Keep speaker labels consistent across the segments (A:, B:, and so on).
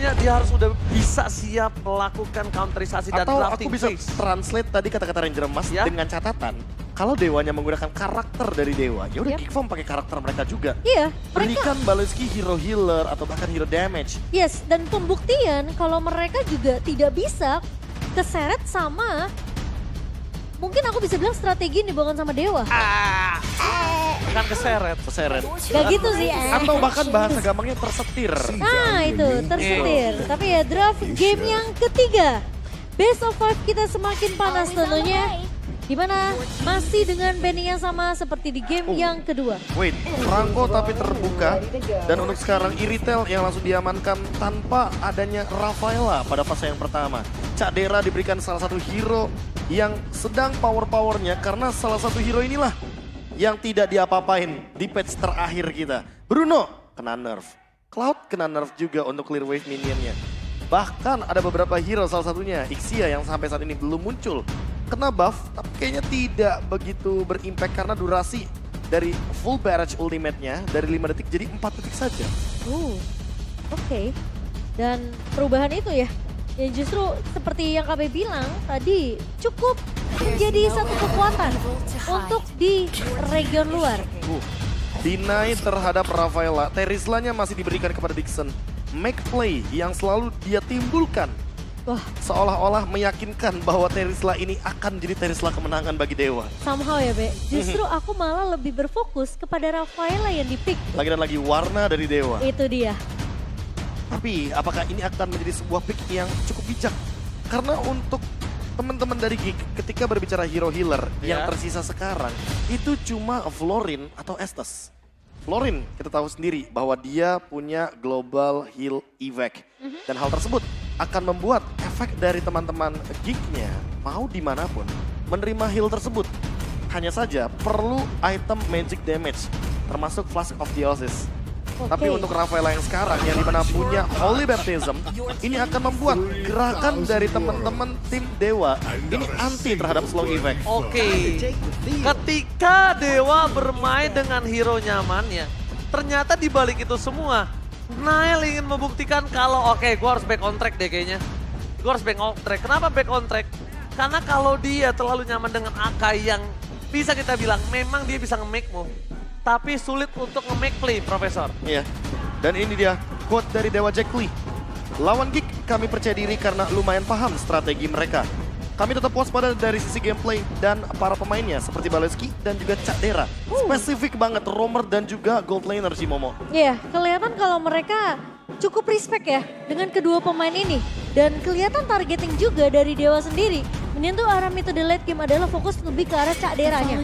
A: punya, dia harus udah bisa siap melakukan counterisasi dan
B: Atau
A: drafting
B: aku bisa
A: phase.
B: translate tadi kata-kata Ranger Emas
A: Ya.
B: dengan catatan. Kalau Dewanya menggunakan karakter dari Dewa, ya udah
C: Yep.
B: Geek Farm pakai karakter mereka juga.
C: Iya, mereka
B: Berikan Baleski hero healer atau bahkan hero damage.
C: yes, dan pembuktian kalau mereka juga tidak bisa keseret sama, mungkin aku bisa bilang strategi yang dibawakan sama Dewa.
A: Kan keseret.
B: Keseret.
C: Gak gitu sih.
B: Atau bahkan bahasa gampangnya tersetir.
C: Nah itu, tersetir. Tapi ya draft game yang ketiga. Best of 5 kita semakin panas tentunya. Dimana masih dengan banding yang sama seperti di game yang kedua.
B: Wait, Franco tapi terbuka. Dan untuk sekarang Iritel yang langsung diamankan tanpa adanya Rafaela pada fase yang pertama. Cak Dera diberikan salah satu hero yang sedang power-powernya karena salah satu hero inilah yang tidak diapa-apain di patch terakhir kita. Bruno kena nerf. Cloud kena nerf juga untuk clear wave minionnya. Bahkan ada beberapa hero salah satunya Ixia yang sampai saat ini belum muncul. Kena buff tapi kayaknya tidak begitu berimpact karena durasi dari full barrage ultimate-nya dari 5 detik jadi 4 detik saja.
C: Oke. Dan perubahan itu ya, yang justru seperti yang KB bilang tadi cukup menjadi satu kekuatan untuk di region luar.
B: Deny terhadap Rafaela, Terizlanya masih diberikan kepada Dixon. Make play yang selalu dia timbulkan.
C: Wah,
B: Seolah-olah meyakinkan bahwa Terizla ini akan jadi Terizla kemenangan bagi Dewa.
C: somehow ya Be, justru aku malah lebih berfokus kepada Rafaela yang di-pick.
B: Lagi dan lagi warna dari Dewa.
C: Itu dia.
B: Tapi apakah ini akan menjadi sebuah pick yang cukup bijak? Karena untuk teman-teman dari Geek ketika berbicara hero healer yang tersisa sekarang itu cuma Florin atau Estes. Florin kita tahu sendiri bahwa dia punya global heal evac. Dan hal tersebut akan membuat efek dari teman-teman Geeknya mau dimanapun menerima heal tersebut. Hanya saja perlu item magic damage termasuk Flask of Theosis. Tapi untuk Rafaela yang sekarang yang dimana punya Holy Baptism, ini akan membuat gerakan dari teman-teman tim Dewa ini anti terhadap slow effect.
A: Oke, ketika Dewa bermain dengan hero nyamannya, ternyata di balik itu semua, Nael ingin membuktikan kalau oke, gue harus back on track deh kayaknya. Gue harus back on track. Kenapa back on track? Karena kalau dia terlalu nyaman dengan Akai yang bisa kita bilang memang dia bisa nge-make move. Tapi sulit untuk nge-make play, Profesor.
B: Iya, dan ini dia quote dari Dewa Jack Lee. Lawan Geek kami percaya diri karena lumayan paham strategi mereka. Kami tetap waspada dari sisi gameplay dan para pemainnya seperti Baleski dan juga Cak Dera. Spesifik banget Romer dan juga Gold Laner si Momo.
C: Iya, kelihatan kalau mereka cukup respect ya dengan kedua pemain ini. Dan kelihatan targeting juga dari Dewa sendiri. Menyentuh arah metode late game adalah fokus lebih ke arah Cak Deranya.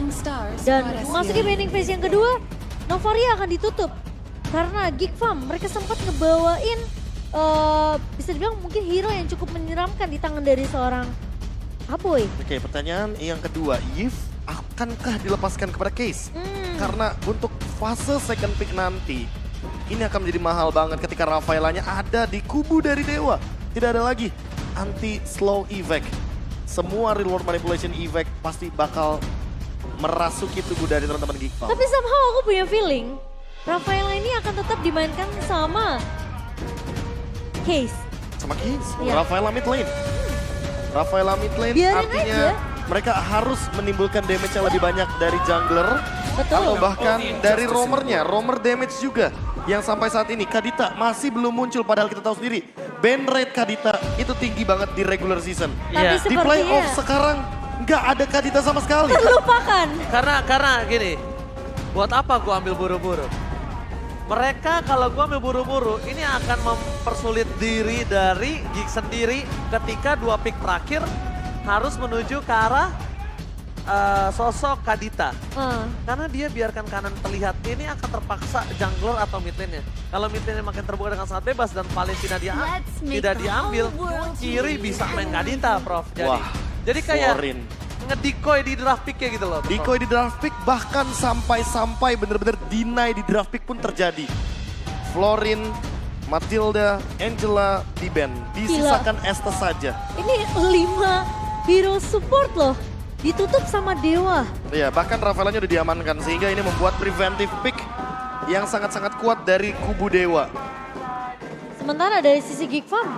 C: Dan memasuki banding phase yang kedua, Novaria akan ditutup. Karena Geek Farm mereka sempat ngebawain bisa dibilang mungkin hero yang cukup menyeramkan di tangan dari seorang Aboy.
B: Oke, pertanyaan yang kedua, Yves akankah dilepaskan kepada Case? Karena untuk fase second pick nanti, ini akan menjadi mahal banget ketika Rafaelanya ada di kubu dari Dewa. Tidak ada lagi anti slow evac. Semua reward manipulation evac pasti bakal merasuki tubuh dari teman-teman Geek Farm.
C: Tapi somehow aku punya feeling Rafaela ini akan tetap dimainkan sama Case.
B: Sama Case,
C: Iya.
B: Rafaela mid lane. Rafaela mid lane
C: Biarin
B: artinya
C: aja.
B: mereka harus menimbulkan damage yang lebih banyak dari jungler.
C: Betul.
B: Atau bahkan dari roamernya, roamer damage juga. Yang sampai saat ini Kadita masih belum muncul padahal kita tahu sendiri. Ban rate Kadita itu tinggi banget di regular season.
C: Tapi
A: Iya.
B: Di playoff
C: sepertinya
B: sekarang nggak ada Kadita sama sekali.
C: terlupakan.
A: Karena gini, buat apa gua ambil buru-buru? Mereka kalau gua ambil buru-buru, ini akan mempersulit diri dari Geek sendiri ketika dua pick terakhir harus menuju ke arah sosok Kadita. Karena dia biarkan kanan terlihat, ini akan terpaksa jungler atau mid lane-nya. Kalau mid lane makin terbuka dengan sangat bebas dan Valentina tidak diambil, kiri bisa main Kadita, Prof. Jadi kayak
B: Florin.
A: ngedikoy di draft pick-nya gitu loh.
B: Decoy di draft pick bahkan sampai bener-bener deny di draft pick pun terjadi. Florin, Matilda, Angela di ban. Disisakan Estes saja.
C: Ini 5 hero support loh. Ditutup sama Dewa.
B: Iya, bahkan Rafaelanya udah diamankan sehingga ini membuat preventive pick yang sangat-sangat kuat dari kubu Dewa.
C: Sementara dari sisi Geek Farm,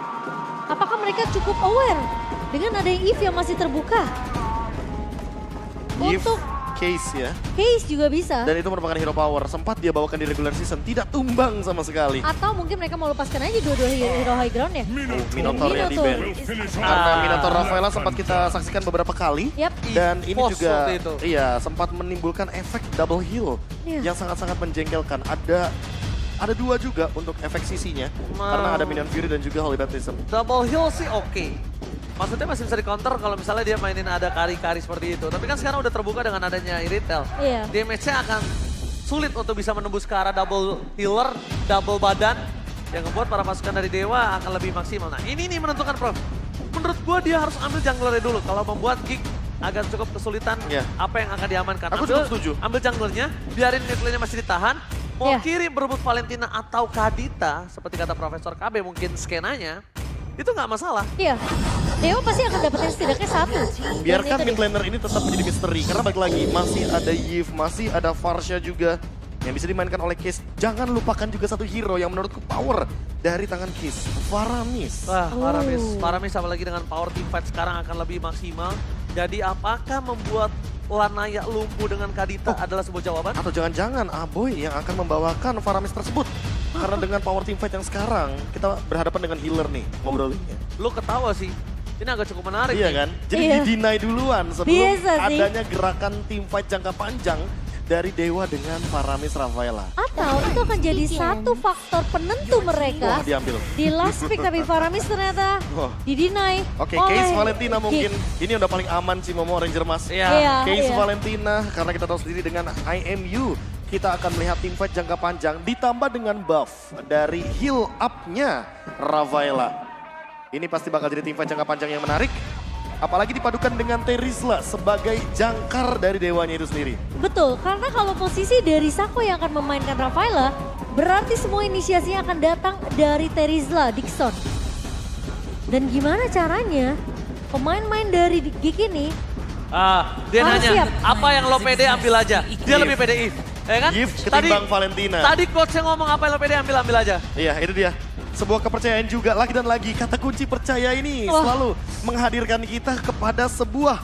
C: apakah mereka cukup aware dengan adanya Eve yang masih terbuka?
B: Eve,
C: Untuk
B: Case ya.
C: Case juga bisa.
B: Dan itu merupakan hero power. Sempat dia bawakan di regular season, tidak tumbang sama sekali.
C: Atau mungkin mereka mau lepaskan aja dua-dua hero high ground ya.
B: Minotaur yang di ban. Karena Minotaur Rafaela sempat kita saksikan beberapa kali.
C: Yap.
B: Dan ini
A: Pos
B: juga
A: waktu itu.
B: iya sempat menimbulkan efek double heal
C: Iya.
B: yang sangat-sangat menjengkelkan. Ada dua juga untuk efek sisinya. Karena ada Minion Fury dan juga Holy Baptism.
A: Double heal sih oke. Maksudnya masih bisa di counter kalau misalnya dia mainin ada kari-kari seperti itu. Tapi kan sekarang udah terbuka dengan adanya Iritel.
C: Iya.
A: Damage-nya akan sulit untuk bisa menembus ke arah double healer, double badan. Yang membuat para pasukan dari Dewa akan lebih maksimal. Nah ini nih menentukan Prof. Menurut gua dia harus ambil junglernya dulu. Kalau membuat Geek agak cukup kesulitan
B: Iya.
A: apa yang akan diamankan.
B: Aku juga setuju.
A: Ambil junglernya, biarin mid lane-nya masih ditahan. Mau
C: Iya.
A: kirim berebut Valentina atau Kadita, seperti kata Profesor KB mungkin skenanya, itu nggak masalah.
C: Iya. Dewa pasti akan dapetin setidaknya satu.
B: Biarkan
C: Dan itu
B: mid laner ini tetap menjadi misteri. Karena balik lagi, masih ada Yves, masih ada Farsha juga. Yang bisa dimainkan oleh Case. Jangan lupakan juga satu hero yang menurutku power dari tangan Case. Faramis.
A: Wah, Paramis apalagi dengan power team fight sekarang akan lebih maksimal. Jadi apakah membuat Lanaya lumpuh dengan Kadita adalah sebuah jawaban?
B: Atau jangan-jangan Aboy yang akan membawakan Faramis tersebut. Karena dengan power team fight yang sekarang, kita berhadapan dengan healer nih ngobrolinnya.
A: Lu ketawa sih, ini agak cukup menarik
B: Iya
A: nih.
B: kan? Jadi
C: Iya.
B: di-deny duluan sebelum
C: Biasa sih.
B: adanya gerakan team fight jangka panjang dari Dewa dengan Faramis Rafaela.
C: Atau itu akan jadi satu faktor penentu mereka
B: Wah, diambil.
C: di last pick, tapi Faramis ternyata
B: Wah.
C: didinai
B: Oke,
C: oleh
B: Case Valentina mungkin
C: Geek.
B: ini udah paling aman sih Momo Ranger Mas.
A: Iya.
C: Iya.
B: Case Valentina karena kita tahu sendiri dengan IMU kita akan melihat team fight jangka panjang ditambah dengan buff dari heal up-nya Rafaela. Ini pasti bakal jadi team fight jangka panjang yang menarik. Apalagi dipadukan dengan Terizla sebagai jangkar dari dewanya itu sendiri.
C: Betul, karena kalau posisi dari Sako yang akan memainkan Rafaela, berarti semua inisiasinya akan datang dari Terizla Dixon. Dan gimana caranya pemain-main dari Geek ini
A: Dia
C: Harus
A: nanya,
C: siap.
A: apa yang lo pede ambil aja. Dia lebih pede Eve. Ya kan?
B: Eve ketimbang Valentina.
A: Tadi coachnya ngomong apa yang lo pede ambil aja.
B: Iya, itu dia. Sebuah kepercayaan juga lagi dan lagi. Kata kunci percaya ini
C: Wah.
B: selalu menghadirkan kita kepada sebuah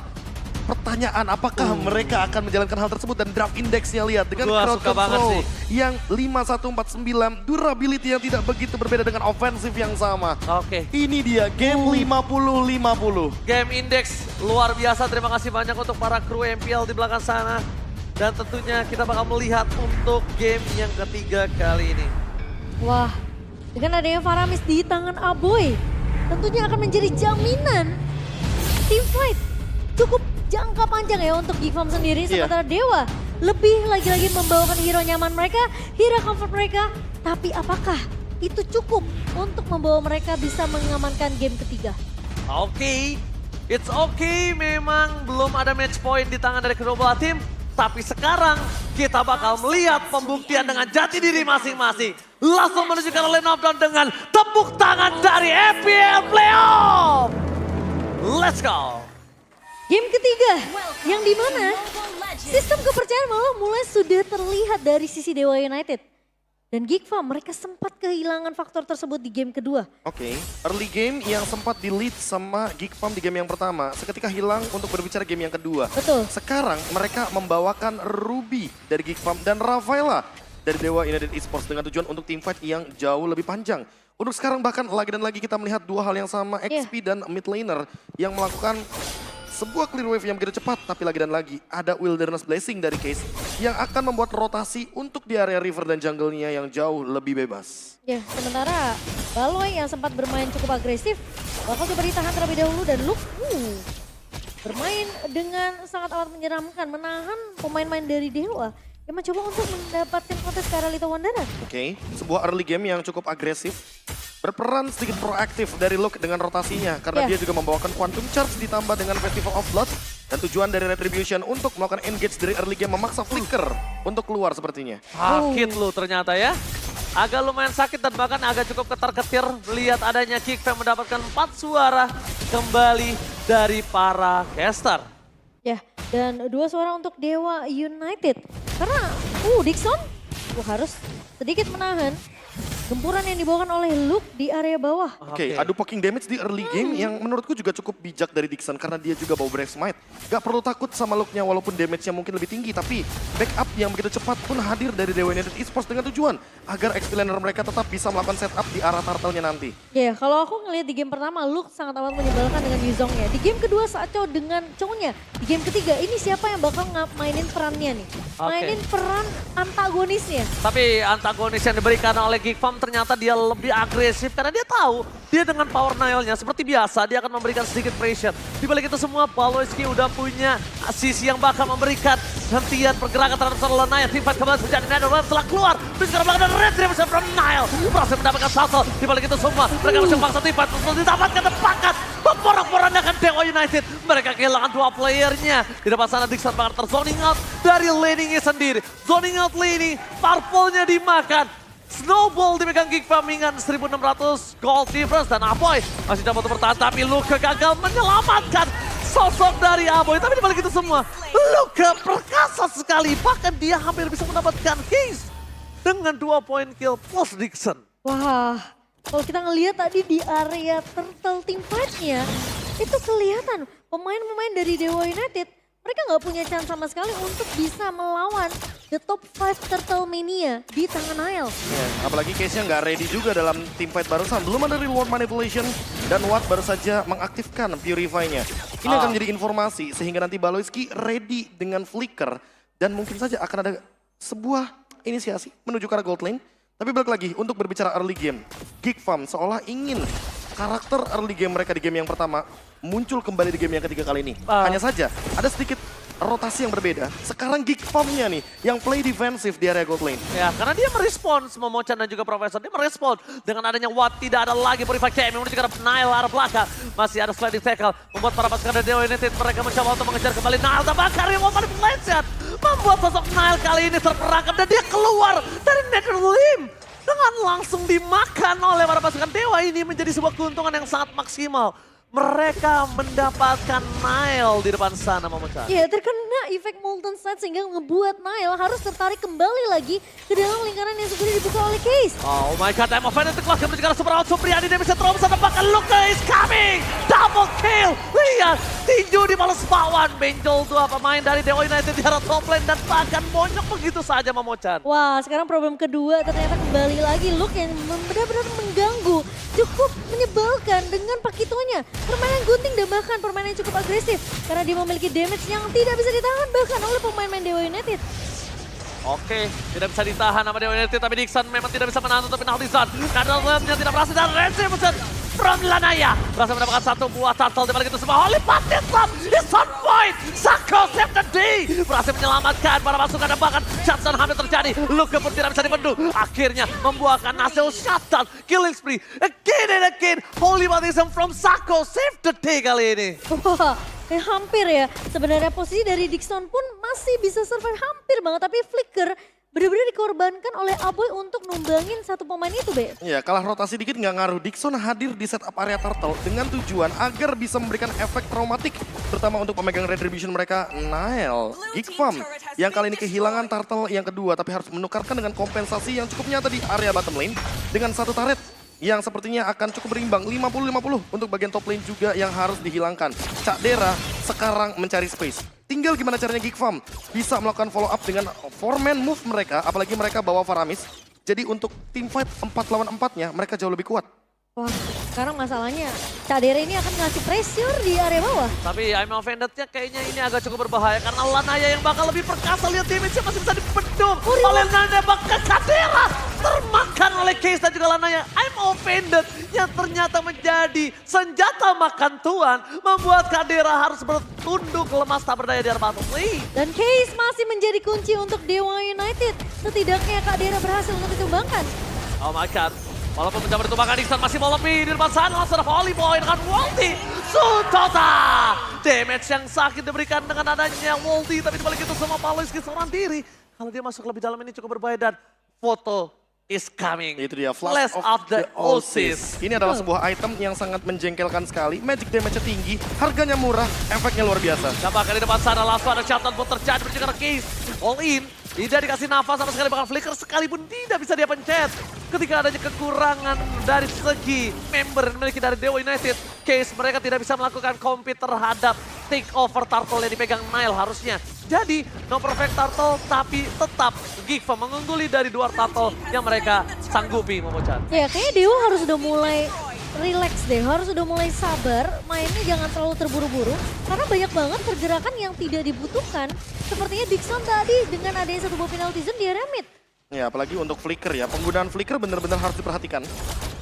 B: pertanyaan. Apakah mereka akan menjalankan hal tersebut dan draft index-nya lihat dengan
A: Gua
B: crowd
A: suka banget
B: control
A: sih.
B: yang 5149, durability yang tidak begitu berbeda dengan offensive yang sama.
A: Oke.
B: Ini dia game 50-50.
A: Game Index luar biasa. Terima kasih banyak untuk para kru MPL di belakang sana. Dan tentunya kita bakal melihat untuk game yang ketiga kali ini.
C: Wah, dengan adanya Faramis di tangan Aboy, tentunya akan menjadi jaminan team fight cukup jangka panjang ya untuk Geek Farm sendiri.
B: Iya.
C: Sementara Dewa lebih lagi-lagi membawakan hero nyaman mereka, hero comfort mereka. Tapi apakah itu cukup untuk membawa mereka bisa mengamankan game ketiga?
A: Oke, it's okay. Memang belum ada match point di tangan dari kedua belah tim. Tapi sekarang kita bakal melihat pembuktian dengan jati diri masing-masing. Langsung menuju ke line up dan dengan tepuk tangan dari FPL Playoff. Let's go.
C: Game ketiga yang dimana sistem kepercayaan malah mulai sudah terlihat dari sisi Dewa United. Dan Geek Farm mereka sempat kehilangan faktor tersebut di game kedua.
B: Oke, early game yang sempat di lead sama Geek Farm di game yang pertama, seketika hilang untuk berbicara game yang kedua.
C: Betul.
B: Sekarang mereka membawakan Ruby dari Geek Farm dan Rafaela dari Dewa United Esports dengan tujuan untuk team fight yang jauh lebih panjang. Untuk sekarang bahkan lagi dan lagi kita melihat dua hal yang sama, XP dan mid laner yang melakukan sebuah clear wave yang begitu cepat, tapi lagi dan lagi ada Wilderness Blessing dari Case yang akan membuat rotasi untuk di area river dan jungle-nya yang jauh lebih bebas.
C: Ya, sementara Baloy yang sempat bermain cukup agresif bakal coba ditahan terlebih dahulu dan Luke bermain dengan sangat amat menyeramkan, menahan pemain-pemain dari Dewa yang mencoba untuk mendapatkan kontes ke arah Little Wanderer.
B: Oke, sebuah early game yang cukup agresif. Berperan sedikit proaktif dari Luke dengan rotasinya karena
C: Ya.
B: dia juga membawakan Quantum Charge ditambah dengan Festival of Blood dan tujuan dari Retribution untuk melakukan engage dari early game memaksa Flicker untuk keluar sepertinya.
A: Sakit lu ternyata ya. Agak lumayan sakit dan bahkan agak cukup ketar-ketir melihat adanya Geek Farm mendapatkan 4 suara kembali dari para caster.
C: Ya, dan 2 suara untuk Dewa United. Karena Dixon harus sedikit menahan. Gempuran yang dibawakan oleh Luke di area bawah.
B: Oke, adu poking damage di early game yang menurutku juga cukup bijak dari Dixon karena dia juga bawa Brave Smite. Gak perlu takut sama Luke-nya walaupun damage-nya mungkin lebih tinggi, tapi backup yang begitu cepat pun hadir dari Dewa United Esports dengan tujuan agar XP laner mereka tetap bisa melakukan setup di arah turtle-nya nanti.
C: Ya, kalau aku ngelihat di game pertama Luke sangat amat menyebalkan dengan Yuzongnya. Di game kedua Sacho dengan Chongnya. Di game ketiga ini siapa yang bakal mainin perannya nih? Mainin peran antagonisnya.
A: Tapi antagonis yang diberikan oleh Geek Farm ternyata dia lebih agresif karena dia tahu dia dengan power Nile-nya seperti biasa dia akan memberikan sedikit pressure. Di balik itu semua Paloisky udah punya sisi yang bakal memberikan hentian pergerakan terhadap seorang Nile. Teamfight kembali terjadi, Netherlands setelah keluar. Terus sekarang belakang dan retribution from Nile. Berhasil mendapatkan salto. Di balik itu semua mereka bisa paksa Teamfight untuk didapatkan tepakan. Memporak-porandakan Dewa United. Mereka kehilangan 2 playernya. Di depan sana Dixon bakal terzoning out dari laningnya sendiri. Zoning out laning, purple-nya dimakan. Snowball dipegang Geek Farm dengan 1600 gold difference dan Aboy masih dapat bertahan tapi Luka gagal menyelamatkan sosok dari Aboy. Tapi dibalik itu semua Luka perkasa sekali, bahkan dia hampir bisa mendapatkan case dengan 2 point kill plus Dixon.
C: Wah, kalau kita ngelihat tadi di area turtle team fight-nya itu kelihatan pemain-pemain dari Dewa United mereka nggak punya chance sama sekali untuk bisa melawan the top 5 Turtle Mania di tangan Nile.
B: Ya, apalagi case-nya nggak ready juga dalam teamfight barusan. Belum ada reward manipulation dan Watt baru saja mengaktifkan Purify-nya. Ini akan menjadi informasi sehingga nanti Paloisky ready dengan Flicker. Dan mungkin saja akan ada sebuah inisiasi menuju ke arah gold lane. Tapi balik lagi untuk berbicara early game. Geek Farm seolah ingin karakter early game mereka di game yang pertama muncul kembali di game yang ketiga kali ini. Hanya saja ada sedikit rotasi yang berbeda. Sekarang Geek Farm-nya nih yang play defensif di area gold lane.
A: Ya, karena dia merespons Momochan dan juga Profesor. Dia merespons dengan adanya Watt, tidak ada lagi Purify KM menuju ke arah Nile arah belakang. Masih ada sliding tackle, membuat para pasukan dari Dewa United mereka mencoba untuk mengejar kembali Nile. Dan bakar yang mau manipulation membuat sosok Nile kali ini terperangkap dan dia keluar dari Netherlands dengan langsung dimakan oleh para pasukan Dewa. Ini menjadi sebuah keuntungan yang sangat maksimal. Mereka mendapatkan Nile di depan sana, Momochan.
C: Ya, terkena efek Molten Side sehingga ngebuat Nile harus tertarik kembali lagi ke dalam lingkaran yang sudah dibuka oleh Case.
A: Oh my god, I'm offended to keluar menuju ke arah Super Out Supriyadi. Dia bisa terobos dan bahkan Luka is coming. Double kill. Lihat, tinju di balas bakwan. Benjol 2 pemain dari Dewa United di arah top lane dan bahkan bonyok begitu saja, Momochan.
C: Wah, sekarang problem kedua ternyata kembali lagi Luke yang benar-benar mengganggu. Cukup menyebalkan dengan Pakitonya. Permainan gunting dan bahkan permainan cukup agresif. Karena dia memiliki damage yang tidak bisa ditahan bahkan oleh pemain-pemain Dewa United.
A: Oke, tidak bisa ditahan sama Dewa United, tapi Dixon memang tidak bisa menahan untuk Naldizon. Karena lemnya tidak berhasil dan Retribution from Lanaya. Berhasil mendapatkan 1 buah turtle, dibalik itu semua Holy Path Club is on point. Sako save the day. Berhasil menyelamatkan para pasukan dan bahkan shutdown hampir terjadi. Luka pun tidak bisa dibendung. Akhirnya membuahkan hasil shutdown. Killing spree again and again. Holy Path from Sako save the day kali ini.
C: Wah, hampir ya. Sebenarnya posisi dari Dixon pun masih bisa survive hampir banget. Tapi Flicker benar-benar dikorbankan oleh Aboy untuk numbangin 1 pemain itu, Be.
B: Ya, kalah rotasi dikit nggak ngaruh. Dixon hadir di setup area turtle dengan tujuan agar bisa memberikan efek traumatik. Terutama untuk pemegang retribution mereka, Nile. Geek Farm yang kali ini kehilangan turtle yang kedua. Tapi harus menukarkan dengan kompensasi yang cukup nyata di area bottom lane. Dengan 1 turret yang sepertinya akan cukup berimbang 50-50 untuk bagian top lane juga yang harus dihilangkan. Cak Dera sekarang mencari space. Tinggal gimana caranya Geek Farm bisa melakukan follow up dengan 4-man move mereka, apalagi mereka bawa Faramis. Jadi untuk team fight 4 lawan 4-nya mereka jauh lebih kuat.
C: Wah, sekarang masalahnya Cadere ini akan ngasih pressure di area bawah.
A: Tapi I'm offended-nya kayaknya ini agak cukup berbahaya karena Lanaya yang bakal lebih perkasa. Lihat damage-nya masih bisa dibendung oleh Lanaya, bahkan Cadera termakan oleh Case dan juga Lanaya. I'm offended yang ternyata menjadi senjata makan tuan membuat Cadera harus bertunduk lemas tak berdaya di arah bottom lane.
C: Dan Case masih menjadi kunci untuk Dewa United. Setidaknya Cadera berhasil untuk ditumbangkan.
A: Oh my god. Walaupun mencoba ditumbangkan, Dixon masih mau lebih di depan sana. Langsung ada Holy Boy dengan Walti. Sutota. Damage yang sakit diberikan dengan adanya Walti. Tapi dibalik itu semua Paloisky seorang diri. Kalau dia masuk lebih dalam ini cukup berbahaya dan foto is coming.
B: Itu dia, Flash of the Oasis. Ini adalah sebuah item yang sangat menjengkelkan sekali. Magic damage-nya tinggi, harganya murah, efeknya luar biasa.
A: Dan bahkan di depan sana langsung ada shutdown pun terjadi. Berjalan Case all in. Tidak dikasih nafas sama sekali, bahkan Flicker sekalipun tidak bisa dia pencet. ketika adanya kekurangan dari segi member yang dimiliki dari Dewa United, case mereka tidak bisa melakukan compete terhadap take over Turtle yang dipegang Nile harusnya. Jadi, no perfect Turtle, tapi tetap Gigfa mengungguli dari dua Turtle yang mereka sanggupi, Momochan.
C: Ya, kayaknya Dewa harus udah mulai relax deh, harus udah mulai sabar, mainnya jangan terlalu terburu-buru. Karena banyak banget pergerakan yang tidak dibutuhkan. Sepertinya Dixon tadi dengan adanya satu buah penalty zone di area mid.
B: Ya, apalagi untuk flicker ya, penggunaan flicker benar-benar harus diperhatikan.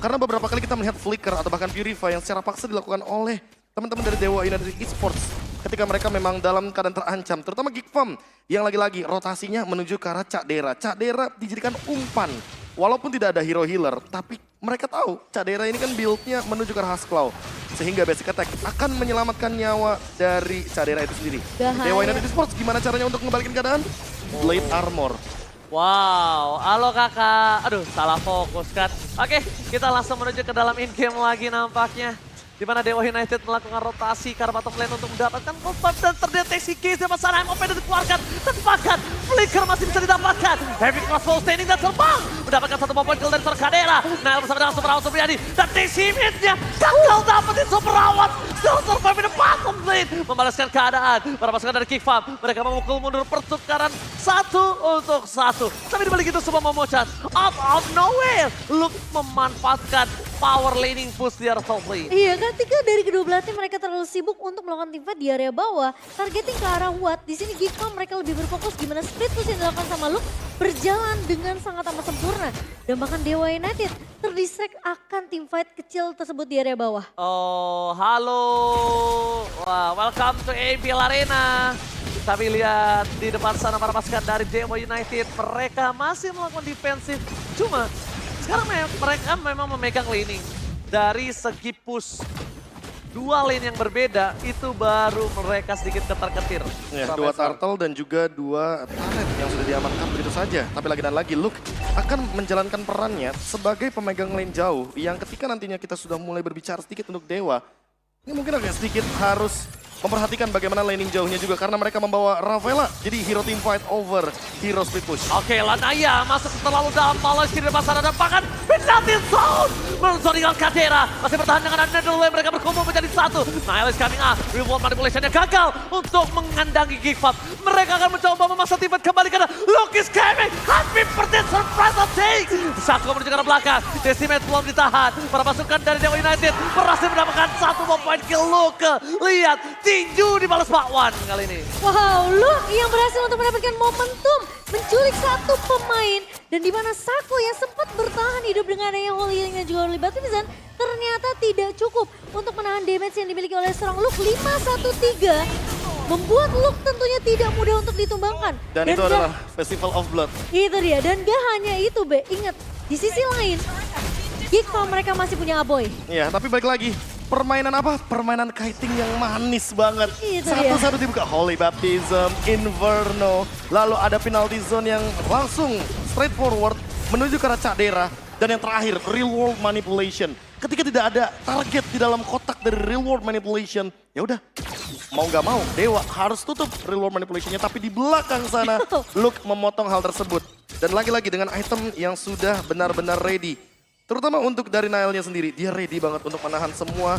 B: Karena beberapa kali kita melihat flicker atau bahkan purify yang secara paksa dilakukan oleh teman-teman dari Dewa United Esports ketika mereka memang dalam keadaan terancam, terutama Gigfam yang lagi-lagi rotasinya menuju ke arah Cak Dera. Cak Dera dijadikan umpan, walaupun tidak ada hero healer, tapi mereka tahu Cak Dera ini kan build-nya menuju ke arah Hasklaw, sehingga basic attack akan menyelamatkan nyawa dari Cak Dera itu sendiri.
C: Bahaya.
B: Dewa United Esports gimana caranya untuk ngembalikan keadaan? Blade Armor.
A: Wow, halo kakak. Aduh, salah fokus kan. Oke, kita langsung menuju ke dalam in-game lagi nampaknya. Di mana Dewa United melakukan rotasi ke arah bottom lane untuk mendapatkan kompat dan terdeteksi case di sana MOP dan dikeluarkan. Tepakan, flicker masih bisa didapatkan. Heavy crossbow standing dan terbang. Mendapatkan satu poin kill dari Sorkadera. Nile bersama dengan Super Awat Supriyadi. Dan DC-mid-nya gagal dapetin Super Awat. Still survive in the bottom lane. Membalaskan keadaan. Para pasukan dari Kickfam. Mereka memukul mundur pertukaran 1-1. Tapi dibalik itu semua Momochan. Out of nowhere. Luke memanfaatkan power laning push di arah top lane.
C: Iya, ketika dari kedua belah tim mereka terlalu sibuk untuk melakukan teamfight di area bawah, targeting ke arah Watt. Di sini Gigfam mereka lebih berfokus gimana split push yang dilakukan sama Luke berjalan dengan sangat amat sempurna. Dan bahkan Dewa United terdistract akan teamfight kecil tersebut di area bawah.
A: Oh, halo. Wah, welcome to APL Arena. Tapi lihat di depan sana para pasukan dari Dewa United, mereka masih melakukan defensif. Cuma sekarang mereka memang memegang laning. Dari segi push, dua lane yang berbeda itu baru mereka sedikit ketar-ketir.
B: Ya, dua turtle dan juga dua turret yang sudah diamankan begitu saja. Tapi lagi dan lagi Luke akan menjalankan perannya sebagai pemegang lane jauh yang ketika nantinya kita sudah mulai berbicara sedikit untuk Dewa, ini mungkin agak sedikit harus memperhatikan bagaimana laning jauhnya juga karena mereka membawa Ravela jadi hero team fight over hero split push.
A: Oke, Lanaya masuk terlalu dalam, malah kiri depan sana dan bahkan penalty zone. Menzoningan Kadera masih bertahan dengan Netherlands, mereka berkumpul menjadi satu. Nile is coming up, reward manipulationnya gagal untuk mengandangi Gigfam. Mereka akan mencoba memaksa tim kembali karena Luke is coming. Happy birthday surprise attack. Sako menuju ke arah belakang, Decimate belum ditahan. Para pasukan dari Dewa United berhasil mendapatkan satu poin kill Luke. Lihat, tinju dibalas bakwan kali ini.
C: Wow, Luke yang berhasil untuk mendapatkan momentum menculik satu pemain. Dan di mana Sako yang sempat bertahan hidup dengan adanya Holy Healing dan juga Holy Baptism ternyata tidak cukup untuk menahan damage yang dimiliki oleh seorang Luke 5-1-3. Membuat Luke tentunya tidak mudah untuk ditumbangkan.
B: Dan itu adalah Festival of Blood.
C: Itu dia, dan gak hanya itu Be, ingat di sisi lain Gigfam mereka masih punya Aboy.
B: Iya, tapi balik lagi. Permainan apa? Permainan kiting yang manis banget. Satu-satu dibuka. Holy Baptism, Inferno. Lalu ada penalty zone yang langsung straightforward menuju ke arah Cak Dera. Dan yang terakhir, real world manipulation. Ketika tidak ada target di dalam kotak dari real world manipulation, ya udah. Mau nggak mau, Dewa harus tutup real world manipulationnya. Tapi di belakang sana, Luke memotong hal tersebut. Dan lagi-lagi dengan item yang sudah benar-benar ready. Terutama untuk dari Nile-nya sendiri, dia ready banget untuk menahan semua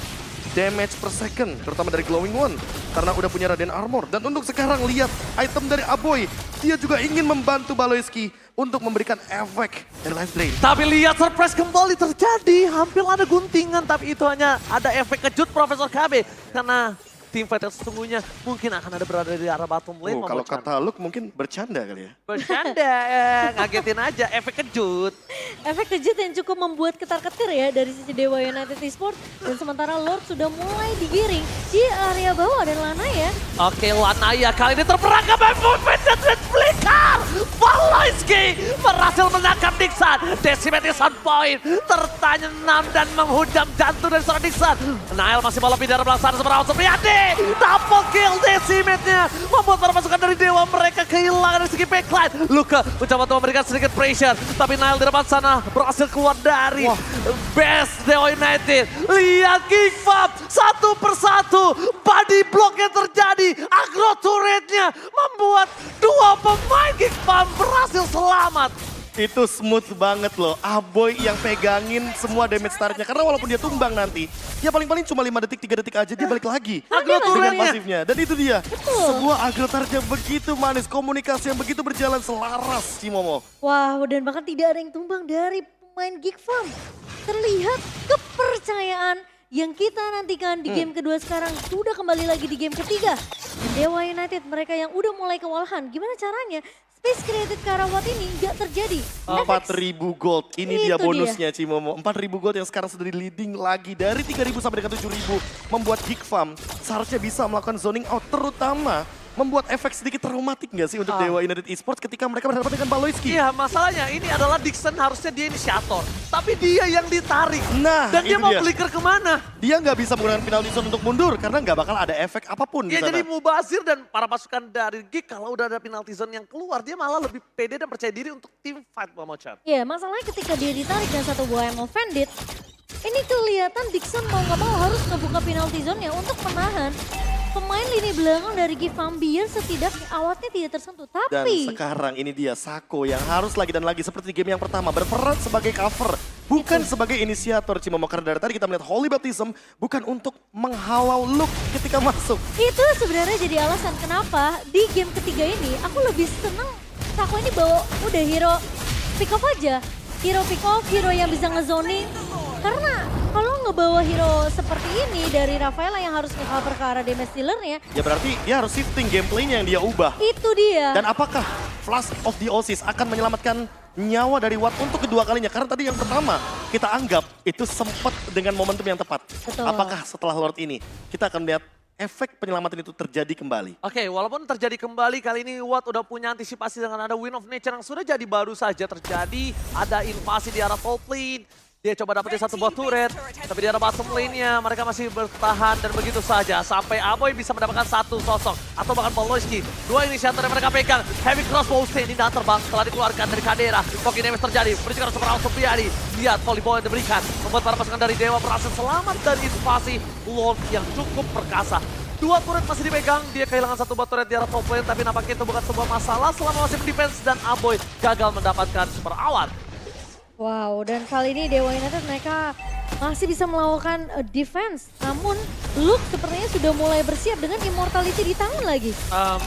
B: damage per second. Terutama dari Glowing One, karena udah punya Radiant Armor. Dan untuk sekarang lihat item dari Aboy, dia juga ingin membantu Baloyski untuk memberikan efek dari life drain.
A: Tapi lihat surprise kembali terjadi, hampir ada guntingan. Tapi itu hanya ada efek kejut Profesor KB. Karena tim fight yang sesungguhnya mungkin akan ada berada di arah bottom lane.
B: Kalau kata Luke mungkin bercanda kali ya.
A: Bercanda, ngagetin aja, efek kejut.
C: Efek kejut yang cukup membuat ketar-ketir ya dari sisi Dewa United Esports. Dan sementara Lord sudah mulai digiring di area bawah dan Lanaya.
A: Oke, Lanaya kali ini terperangkap by movement dan flicker. Baloyski berhasil menangkap Dixon. Decimate is on point. Tertanam dan menghujam jantung dari seorang Dixon. Nile masih bola pindah belakang Super Awat Supriyadi. Double kill Decimate-nya membuat para pasukan dari Dewa mereka kehilangan dari segi backline. Luka mencoba untuk memberikan sedikit pressure, tapi Nile di depan sana berhasil keluar dari best Dewa United. Lihat Gigfam satu persatu, body block yang terjadi, agro turretnya membuat dua pemain Gigfam berhasil selamat.
B: Itu smooth banget loh. Aboy yang pegangin semua damage turretnya. Karena walaupun dia tumbang nanti, ya paling-paling cuma 5 detik, 3 detik aja dia balik lagi.
A: Agro
B: Dengan
A: turretnya.
B: pasifnya. Dan itu dia. Sebuah agro turret yang begitu manis. Komunikasi yang begitu berjalan selaras, Cimomo.
C: Wow, dan bahkan tidak ada yang tumbang dari pemain Geek Farm. Terlihat kepercayaan yang kita nantikan di game kedua sekarang sudah kembali lagi di game ketiga. Dan Dewa United, mereka yang udah mulai kewalahan, gimana caranya space created ke arah Watt ini nggak terjadi?
B: 4.000 gold, ini dia
C: Itu
B: bonusnya Cimomo. 4.000 gold yang sekarang sudah di leading lagi dari 3.000 sampai dengan 7.000. Membuat Geek Farm seharusnya bisa melakukan zoning out, terutama membuat efek sedikit traumatik nggak sih untuk Dewa United Esports ketika mereka berhadapan dengan Baloyski?
A: Iya, masalahnya ini adalah Dixon harusnya dia inisiator. Tapi dia yang ditarik.
B: Nah,
A: Dan dia
B: itu
A: mau
B: dia.
A: flicker kemana?
B: Dia nggak bisa menggunakan penalty zone untuk mundur karena nggak bakal ada efek apapun di
A: Dia
B: sana.
A: jadi mubazir dan para pasukan dari Geek kalau udah ada penalty zone yang keluar, dia malah lebih pede dan percaya diri untuk team fight Momochan.
C: Ya, masalahnya ketika dia ditarik dan satu buah yang offended, ini kelihatan Dixon mau nggak mau harus ngebuka penalty zone-nya untuk menahan pemain lini belakang dari Geek Farm biar setidaknya awatnya tidak tersentuh.
B: Dan
C: Tapi
B: sekarang ini dia Sako yang harus lagi dan lagi seperti di game yang pertama berperan sebagai cover. Bukan sebagai inisiator Cimomo, karena dari tadi kita melihat Holy Baptism bukan untuk menghalau Luke ketika masuk.
C: itu sebenarnya jadi alasan kenapa di game ketiga ini aku lebih seneng Sako ini bawa udah hero pick off aja. Hero pick off, hero yang bisa ngezoning. Karena kalau ngebawa hero seperti ini dari Rafaela yang harus nge-cover ke arah damage dealer-nya,
B: Ya berarti dia harus shifting gameplaynya yang dia ubah.
C: itu dia.
B: Dan apakah Flash of the Oasis akan menyelamatkan nyawa dari Watt untuk kedua kalinya? Karena tadi yang pertama kita anggap itu sempat dengan momentum yang tepat.
C: Betul.
B: Apakah setelah Lord ini kita akan melihat efek penyelamatan itu terjadi kembali?
A: Oke, walaupun terjadi kembali, kali ini Watt udah punya antisipasi dengan ada Wind of Nature yang sudah jadi baru saja terjadi. Ada invasi di arah top lane. Dia coba dapetin satu buah turret, tapi di arah bottom lane-nya mereka masih bertahan dan begitu saja. Sampai Aboy bisa mendapatkan satu sosok, atau bahkan Baloyski. Dua inisiator yang mereka pegang, Heavy Crossbow ini dan terbang setelah dikeluarkan dari Kadera. Poki damage terjadi, berikan super langsung Priadi. Lihat volleyball yang diberikan, membuat para pasukan dari Dewa berhasil selamat dari invasi Lord yang cukup perkasa. Dua turret masih dipegang, dia kehilangan satu buah turret di arah top lane, tapi nampaknya itu bukan sebuah masalah selama masih mendefense dan Aboy gagal mendapatkan super awan.
C: Wow, dan kali ini Dewa United mereka masih bisa melakukan defense. Namun Luke sepertinya sudah mulai bersiap dengan immortality di tangan lagi.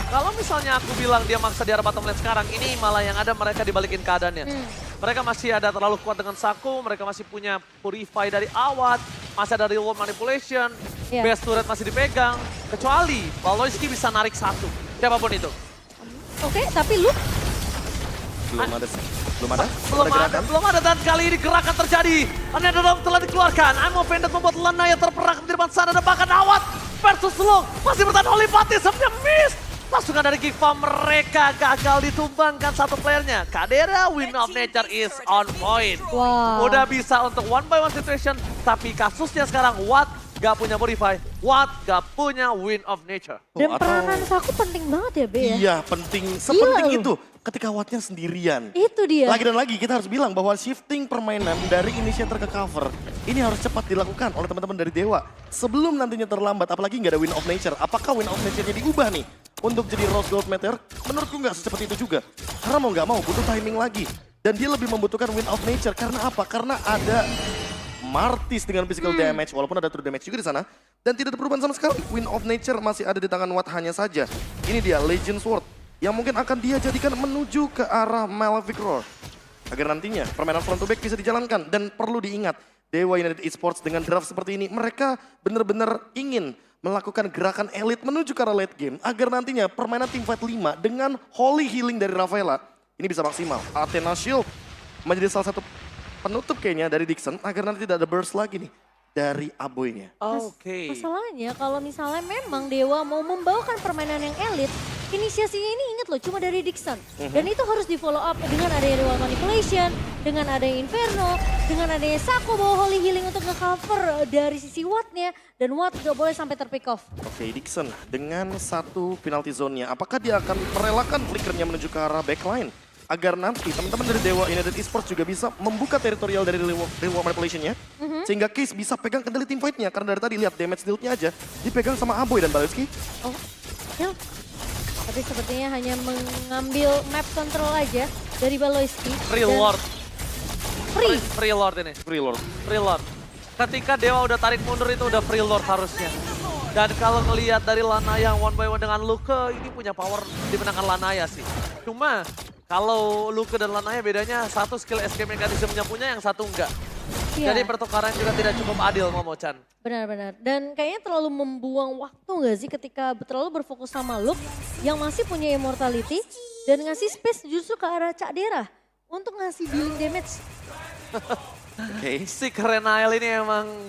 A: Kalau misalnya aku bilang dia maksa di arah bottom lane sekarang, ini malah yang ada mereka dibalikin keadaannya. Mereka masih ada terlalu kuat dengan Saku, mereka masih punya Purify dari Awat, masih ada Real World Manipulation,
C: Iya.
A: Best Turret masih dipegang, kecuali Baloyski bisa narik satu, siapapun itu.
C: Oke, tapi Luke
B: Belum ada sih. Belum ada?
A: Belum ada dan kali ini gerakan terjadi. Another telah dikeluarkan. I'm offended membuat Lana yang terperangkap di depan sana dan bahkan Awat versus Long. Masih bertahan Holy Baptism-nya miss. Pasukan dari Geek Farm mereka gagal ditumbangkan satu playernya. Kadera, Wind of Nature is on point.
C: Wow.
A: Udah bisa untuk one by one situation, tapi kasusnya sekarang Watt gak punya Purify, Watt gak punya Wind of Nature.
C: dan
B: atau-
C: peranan Saku penting banget ya, Be ya?
B: Iya, penting. Sepenting
C: Gila
B: itu ketika Wattnya sendirian.
C: Itu dia.
B: Lagi dan lagi kita harus bilang bahwa shifting permainan dari initiator ke cover ini harus cepat dilakukan oleh teman-teman dari Dewa. Sebelum nantinya terlambat, apalagi nggak ada Wind of Nature. Apakah Wind of Nature-nya diubah nih untuk jadi Rose Gold Meteor? Menurutku nggak secepat itu juga. Karena mau nggak mau butuh timing lagi. Dan dia lebih membutuhkan Wind of Nature. Karena apa? Karena ada Martis dengan physical damage, walaupun ada true damage juga di sana. Dan tidak ada perubahan sama sekali. Wind of Nature masih ada di tangan Watt hanya saja. Ini dia Legend Sword yang mungkin akan dia jadikan menuju ke arah Malefic Roar. Agar nantinya permainan front to back bisa dijalankan. Dan perlu diingat, Dewa United Esports dengan draft seperti ini, mereka benar-benar ingin melakukan gerakan elit menuju ke arah late game. Agar nantinya permainan Team Fight 5 dengan Holy Healing dari Rafaela, ini bisa maksimal. Athena Shield menjadi salah satu penutup kayaknya dari Dixon, agar nanti tidak ada burst lagi nih dari Aboynya.
A: Oke.
C: Masalahnya kalau misalnya memang Dewa mau membawakan permainan yang elit, inisiasinya ini ingat loh cuma dari Dixon. Dan itu harus di follow up dengan adanya Ritual Manipulation, dengan adanya Inferno, dengan adanya Sako bawa Holy Healing untuk nge-cover dari sisi Watt-nya. Dan Watt gak boleh sampai terpick off.
B: Oke, Dixon dengan satu penalty zone-nya, apakah dia akan merelakan flickernya menuju ke arah backline? Agar nanti teman-teman dari Dewa United Esports juga bisa membuka teritorial dari Reward Manipulation-nya. Sehingga Case bisa pegang kendali team fight-nya. Karena dari tadi lihat damage deal-nya aja dipegang sama Aboy dan Baloyski.
C: Oh, Nil. Tapi tapi sepertinya hanya mengambil map control aja dari Baloiski.
A: Free
C: Dan
A: Lord.
C: Free.
A: Free Lord ini.
B: Free Lord.
A: Free Lord. Ketika Dewa udah tarik mundur itu udah Free Lord harusnya. Dan kalau ngelihat dari Lanaya yang one by one dengan Luke, ini punya power dimenangkan Lanaya sih. Cuma kalau Luke dan Lanaya bedanya satu skill escape mekanismenya punya, yang satu enggak.
C: Iya.
A: Jadi pertukaran juga tidak cukup adil Momo-chan.
C: Benar-benar. Dan kayaknya terlalu membuang waktu nggak sih ketika terlalu berfokus sama Luke yang masih punya immortality dan ngasih space justru ke arah Cak Dera untuk ngasih dealing damage.
B: Oke.
A: Si Kerenael ini emang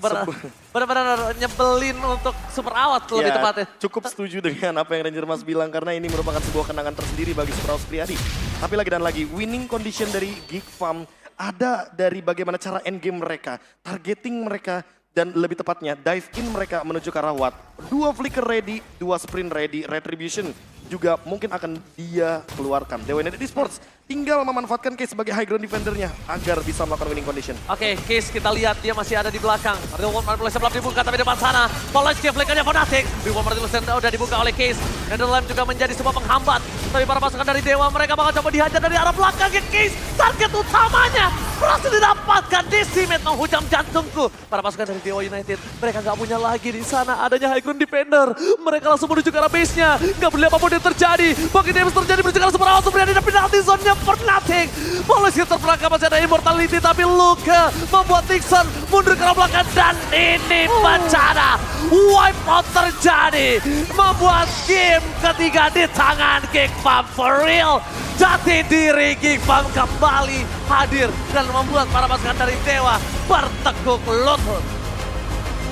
A: benar-benar nyebelin untuk super awat lebih tepatnya.
B: Cukup setuju dengan apa yang Ranger Mas bilang karena ini merupakan sebuah kenangan tersendiri bagi Super House Priadi. Tapi lagi dan lagi, winning condition dari Geek Farm ada dari bagaimana cara endgame mereka, targeting mereka, dan lebih tepatnya dive in mereka menuju ke arah Watt. 2 flicker ready, 2 sprint ready, retribution juga mungkin akan dia keluarkan. Dewa United Esports tinggal memanfaatkan Case sebagai high ground defendernya agar bisa melakukan winning condition.
A: Oke, Case kita lihat dia masih ada di belakang. Real World Manipulation belum dibuka tapi depan sana. Polos flickernya Fnatic. Real World Manipulation udah dibuka oleh Case. Netherlands juga menjadi sebuah penghambat. Tapi para pasukan dari Dewa mereka bakal coba dihajar dari arah belakang. Case target utamanya berhasil didapatkan. Decimate menghujam jantungku. Para pasukan dari Dewa United mereka nggak punya lagi di sana adanya high ground defender. Mereka langsung menuju ke arah base-nya. Nggak peduli apapun yang terjadi. Bagi damage terjadi menuju ke arah super awal. Supriyadi dan penalti zone-nya Fnatic. Polisi terperangkap masih ada immortality tapi Luke membuat Nixon mundur ke arah belakang dan ini bencana. Wipeout terjadi. Membuat game ketiga di tangan Geek Farm for real. Jati diri Geek Farm kembali hadir dan membuat para pasukan dari Dewa bertekuk lutut.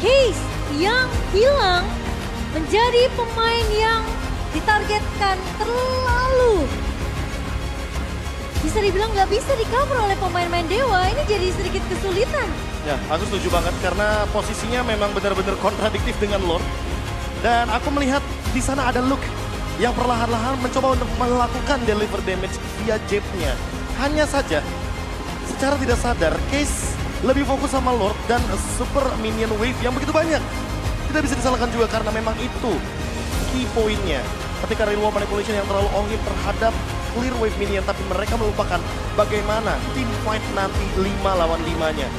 C: Case yang hilang menjadi pemain yang ditargetkan terlalu bisa dibilang nggak bisa di-cover oleh pemain-pemain Dewa. Ini jadi sedikit kesulitan.
B: Ya, aku setuju banget karena posisinya memang benar-benar kontradiktif dengan Lord. Dan aku melihat di sana ada Luke yang perlahan-lahan mencoba untuk melakukan deliver damage via jab-nya. Hanya saja, secara tidak sadar, Case lebih fokus sama Lord dan super minion wave yang begitu banyak. Tidak bisa disalahkan juga karena memang itu key point-nya. Ketika Real World Manipulation yang terlalu all-in terhadap clear wave minion, tapi mereka melupakan bagaimana team fight nanti 5 lawan 5-nya.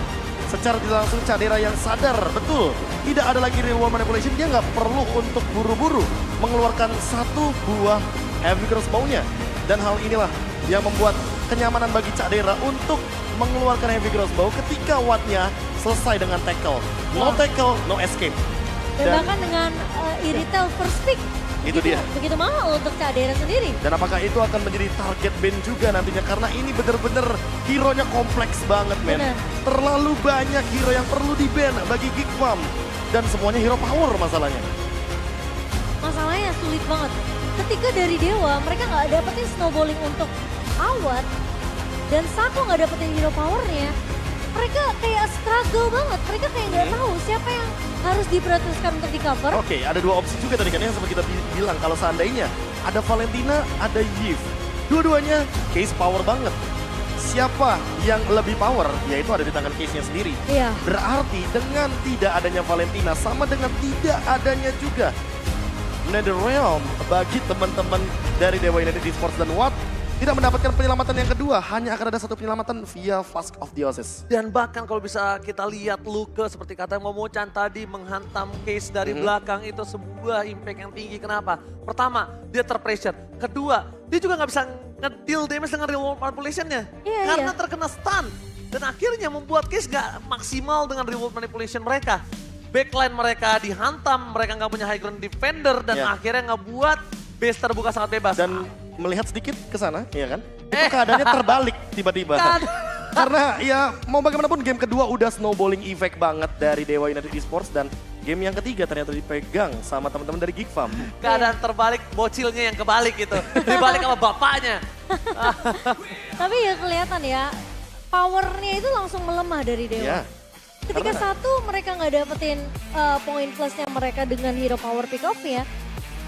B: Secara tidak langsung Cak Dera yang sadar betul tidak ada lagi Real World Manipulation, dia nggak perlu untuk buru-buru mengeluarkan satu buah heavy crossbow-nya. Dan hal inilah yang membuat kenyamanan bagi Cak Dera untuk mengeluarkan heavy crossbow ketika Watt-nya selesai dengan tackle. No tackle, no escape.
C: Dan bahkan dengan Iritel first pick.
B: Itu dia.
C: Begitu mahal untuk Cak Dera sendiri.
B: Dan apakah itu akan menjadi target ban juga nantinya? Karena ini bener-bener hero-nya kompleks banget, men.
C: Bener.
B: Terlalu banyak hero yang perlu di-ban bagi Geek Farm. Dan semuanya hero power masalahnya.
C: Masalahnya sulit banget. Ketika dari Dewa, mereka nggak dapetin snowballing untuk Awat. Dan Sako nggak dapetin hero powernya. Mereka kayak struggle banget. Mereka kayak nggak tahu siapa yang harus diprioritaskan untuk di cover.
B: Oke, ada dua opsi juga tadi kan yang seperti kita bilang. Kalau seandainya ada Valentina, ada Yves. Dua-duanya Case power banget. Siapa yang lebih power, yaitu ada di tangan Case-nya sendiri.
C: Iya.
B: Berarti dengan tidak adanya Valentina sama dengan tidak adanya juga NetherRealm bagi teman-teman dari Dewa United Esports dan Watt tidak mendapatkan penyelamatan yang kedua, hanya akan ada satu penyelamatan via Flask of Dioses.
A: Dan bahkan kalau bisa kita lihat Luke seperti kata Momo-chan tadi menghantam Case dari belakang itu sebuah impact yang tinggi. Kenapa? Pertama, dia terpressure. Kedua, dia juga nggak bisa nge-deal damage dengan Real World Manipulation-nya.
C: Iya,
A: karena
C: iya.
A: terkena stun. Dan akhirnya membuat Case nggak maksimal dengan Real World Manipulation mereka. Backline mereka dihantam, mereka nggak punya high ground defender. Dan akhirnya ngebuat base terbuka sangat bebas.
B: Dan melihat sedikit ke sana, ya kan? Itu keadaannya terbalik tiba-tiba. Karena ya mau bagaimanapun game kedua udah snowballing effect banget dari Dewa United Esports dan game yang ketiga ternyata dipegang sama teman-teman dari Geek Farm.
A: Keadaan terbalik, bocilnya yang kebalik gitu. Dibalik sama bapaknya.
C: Tapi ya kelihatan ya, powernya itu langsung melemah dari Dewa.
B: Ya.
C: Ketika
B: Karena-
C: satu mereka nggak dapetin poin plusnya mereka dengan hero power pick off-nya,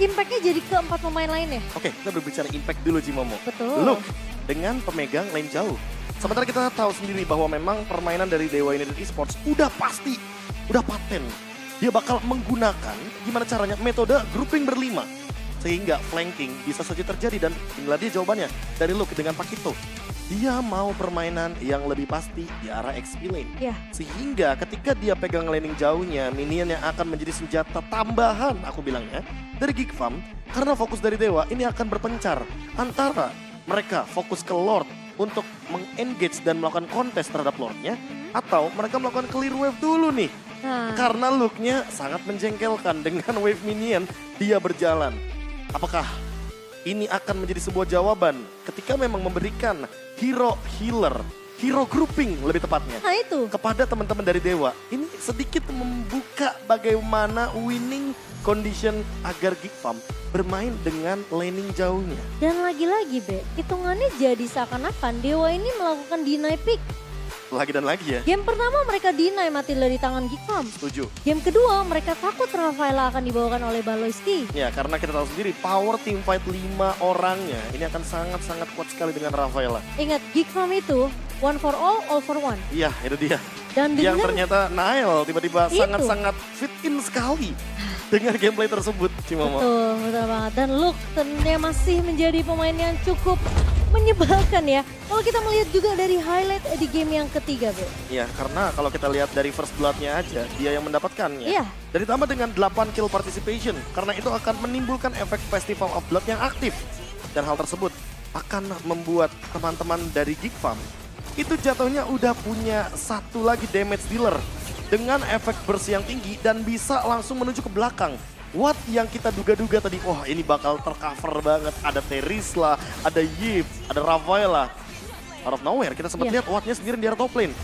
C: impactnya jadi ke 4 pemain lainnya.
B: Oke, kita berbicara impact dulu Cimomo.
C: Betul.
B: Look, dengan pemegang lane jauh. Sementara kita tahu sendiri bahwa memang permainan dari Dewa United Esports udah pasti, udah paten. Dia bakal menggunakan gimana caranya metode grouping berlima. Sehingga flanking bisa saja terjadi dan inilah dia jawabannya dari Luke dengan Pakito. Dia mau permainan yang lebih pasti di arah XP lane.
C: Ya.
B: Sehingga ketika dia pegang laning jauhnya, minion yang akan menjadi senjata tambahan aku bilangnya dari Geek Farm. Karena fokus dari Dewa ini akan berpencar antara mereka fokus ke Lord untuk meng-engage dan melakukan kontes terhadap Lordnya. Atau mereka melakukan clear wave dulu nih.
C: Nah,
B: Karena looknya sangat menjengkelkan dengan wave minion dia berjalan. Apakah ini akan menjadi sebuah jawaban ketika memang memberikan hero healer, hero grouping lebih tepatnya
C: nah itu.
B: kepada teman-teman dari Dewa. Ini sedikit membuka bagaimana winning condition agar Geek Farm bermain dengan laning jauhnya.
C: Dan lagi-lagi Be, hitungannya jadi seakan-akan Dewa ini melakukan deny pick.
B: Lagi dan lagi ya,
C: Game pertama mereka deny mati dari tangan Geek Farm.
B: setuju.
C: Game kedua mereka takut Rafaela akan dibawakan oleh Baloiski.
B: Ya karena kita tahu sendiri power team fight 5 orangnya ini akan sangat-sangat kuat sekali dengan Rafaela.
C: Ingat Geek Farm itu one for all for one.
B: Iya itu dia.
C: Dan
B: Yang
C: dengan
B: ternyata Nael tiba-tiba
C: Itu.
B: sangat-sangat fit in sekali dengan gameplay tersebut Cimomo.
C: betul banget. Dan Luke tentunya masih menjadi pemain yang cukup menyebalkan ya. Kalau kita melihat juga dari highlight di game yang ketiga, Be.
B: Iya, karena kalau kita lihat dari first blood-nya aja, dia yang mendapatkannya.
C: Iya.
B: Dan ditambah dengan 8 kill participation, karena itu akan menimbulkan efek Festival of Blood yang aktif. Dan hal tersebut akan membuat teman-teman dari Geek Farm itu jatuhnya udah punya satu lagi damage dealer dengan efek burst yang tinggi dan bisa langsung menuju ke belakang. What yang kita duga-duga tadi, wah ini bakal tercover banget. Ada Terisla, ada Yip, ada Rafaela. Out of nowhere, kita sempat
C: Iya.
B: lihat Wattnya sendiri di arah top lane.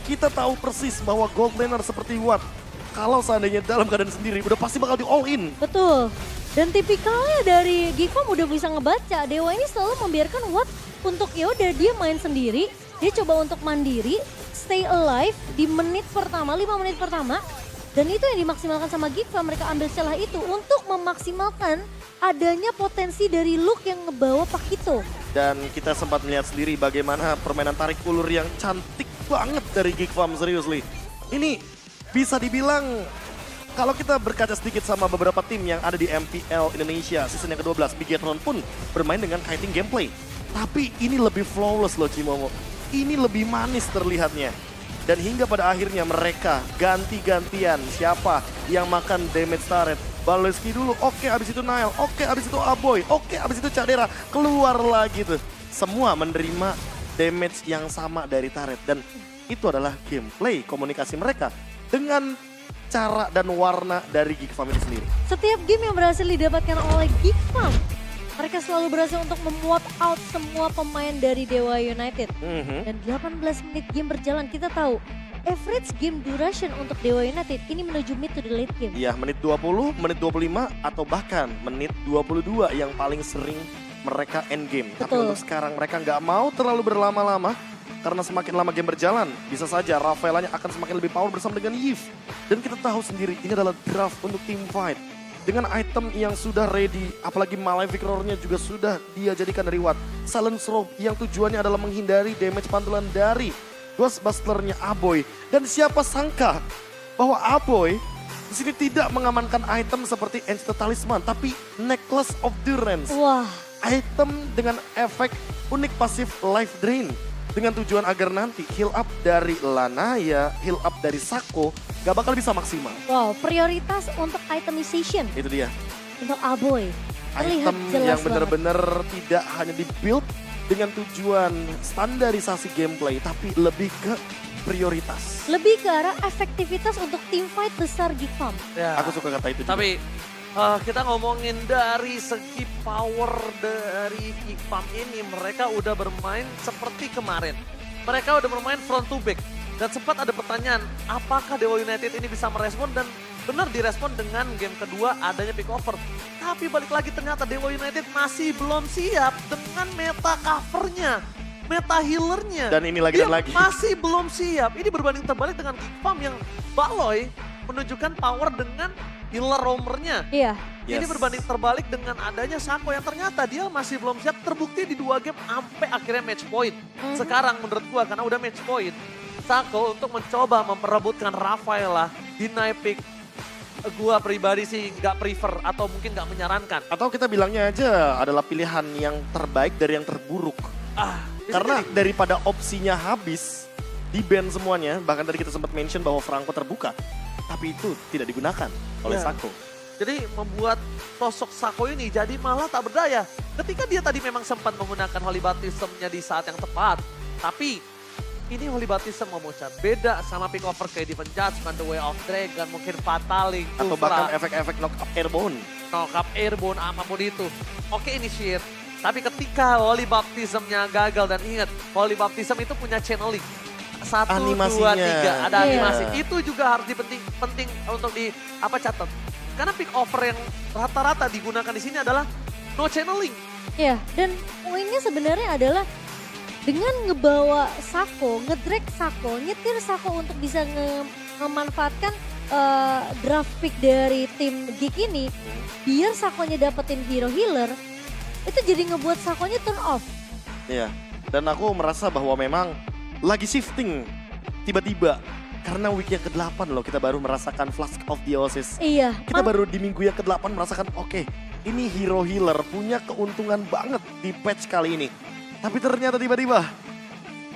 B: Kita tahu persis bahwa gold laner seperti Watt, kalau seandainya dalam keadaan sendiri, udah pasti bakal di all in.
C: Betul. Dan tipikalnya dari Geek Farm udah bisa ngebaca. Dewa ini selalu membiarkan Watt untuk ya udah dia main sendiri. Dia coba untuk mandiri, stay alive di menit pertama, 5 menit pertama. Dan itu yang dimaksimalkan sama Geek Farm, mereka ambil celah itu untuk memaksimalkan adanya potensi dari Luke yang ngebawa Pakito.
B: Dan kita sempat melihat sendiri bagaimana permainan tarik ulur yang cantik banget dari Geek Farm, seriously. Ini bisa dibilang, kalau kita berkaca sedikit sama beberapa tim yang ada di MPL Indonesia season yang ke-12, Bigetron pun bermain dengan kiting gameplay. Tapi ini lebih flawless loh Cimomo. Ini lebih manis terlihatnya. Dan hingga pada akhirnya mereka ganti-gantian siapa yang makan damage turret. Baloiski dulu, oke abis itu Nael, oke abis itu Aboy, oke abis itu Cadera. Keluar lagi tuh. Semua menerima damage yang sama dari turret. Dan itu adalah gameplay komunikasi mereka dengan cara dan warna dari Geek Farm itu sendiri.
C: Setiap game yang berhasil didapatkan oleh Geek Farm, mereka selalu berhasil untuk memuat out semua pemain dari Dewa United. Dan 18 menit game berjalan, kita tahu average game duration untuk Dewa United ini menuju mid to the late game.
B: Iya, menit 20, menit 25, atau bahkan menit 22 yang paling sering mereka end game. Tapi
C: Betul.
B: untuk sekarang mereka nggak mau terlalu berlama-lama. Karena semakin lama game berjalan, bisa saja Rafaelanya akan semakin lebih power bersama dengan Yves. Dan kita tahu sendiri, ini adalah draft untuk team fight. Dengan item yang sudah ready, apalagi Malefic Roar-nya juga sudah dia jadikan dari Watt. Silence Robe yang tujuannya adalah menghindari damage pantulan dari Ghostbuster-nya Aboy. Dan siapa sangka bahwa Aboy di sini tidak mengamankan item seperti Ancient Talisman, tapi Necklace of Durance.
C: Wah,
B: Item dengan efek unik pasif life drain. Dengan tujuan agar nanti heal up dari Lanaya, heal up dari Sako, gak bakal bisa maksimal.
C: wow, prioritas untuk itemization
B: Itu dia.
C: untuk Aboy. Terlihat
B: Item
C: jelas
B: yang
C: banget.
B: benar-benar tidak hanya di-build dengan tujuan standarisasi gameplay, tapi lebih ke prioritas.
C: Lebih ke arah efektivitas untuk team fight besar Geek Farm.
A: Ya.
B: Aku suka kata itu juga.
A: Tapi kita ngomongin dari segi power dari Geek Farm ini, mereka udah bermain seperti kemarin. Mereka udah bermain front to back. Dan sempat ada pertanyaan, apakah Dewa United ini bisa merespon, dan benar direspon dengan game kedua adanya pick over. Tapi balik lagi ternyata Dewa United masih belum siap dengan meta covernya, meta healernya.
B: Dan ini lagi
A: Dia
B: dan lagi.
A: masih belum siap. Ini berbanding terbalik dengan Geek Farm yang Baloy menunjukkan power dengan healer roamernya.
C: Iya,
A: Ini
B: Yes.
A: berbanding terbalik dengan adanya Sako yang ternyata dia masih belum siap, terbukti di 2 game sampai akhirnya match point. Sekarang menurut gua karena udah match point, Sako untuk mencoba memperebutkan Rafaela di pick gua pribadi sih nggak prefer atau mungkin nggak menyarankan.
B: Atau kita bilangnya aja adalah pilihan yang terbaik dari yang terburuk.
A: Bisa
B: Karena
A: jadi.
B: daripada opsinya habis, di ban semuanya, bahkan tadi kita sempat mention bahwa Franco terbuka. Tapi itu tidak digunakan oleh
A: Ya.
B: Sako.
A: Jadi membuat sosok Sako ini jadi malah tak berdaya. Ketika dia tadi memang sempat menggunakan Holy Baptism-nya di saat yang tepat. Tapi ini Holy Baptism Momo-chan. Beda sama pick over kayak Divine Judgment, The Way of Dragon, mungkin Fataling,
B: Atau bahkan efek-efek knock up airborne.
A: knock-up airborne, apapun itu. Oke initiate. Tapi ketika Holy Baptism-nya gagal dan ingat, Holy Baptism itu punya channeling. 1, 2,
B: Animasinya.
A: 3, ada
C: Iya.
A: animasi. Itu juga harus penting untuk catat. Karena pick over yang rata-rata digunakan di sini adalah no channeling.
C: Ya, dan poinnya sebenarnya adalah dengan ngebawa Sako, ngedrag Sako, nyetir Sako untuk bisa memanfaatkan draft pick dari tim Geek ini, biar Sakonya dapetin hero healer, itu jadi ngebuat Sakonya turn off.
B: Iya. Dan aku merasa bahwa memang lagi shifting tiba-tiba. Karena week yang ke-8 loh kita baru merasakan Flask of the Oasis.
C: Iya,
B: Kita baru di minggu yang ke-8 merasakan oke, ini hero healer punya keuntungan banget di patch kali ini. Tapi ternyata tiba-tiba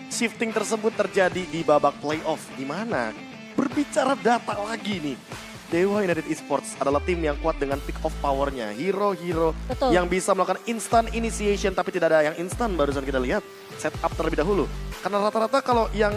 B: shifting tersebut terjadi di babak playoff. Di mana berbicara data lagi nih. Dewa United Esports adalah tim yang kuat dengan pick of powernya. Hero-hero
C: Betul.
B: yang bisa melakukan instant initiation tapi tidak ada yang instant barusan kita lihat. Setup terlebih dahulu. Karena rata-rata kalau yang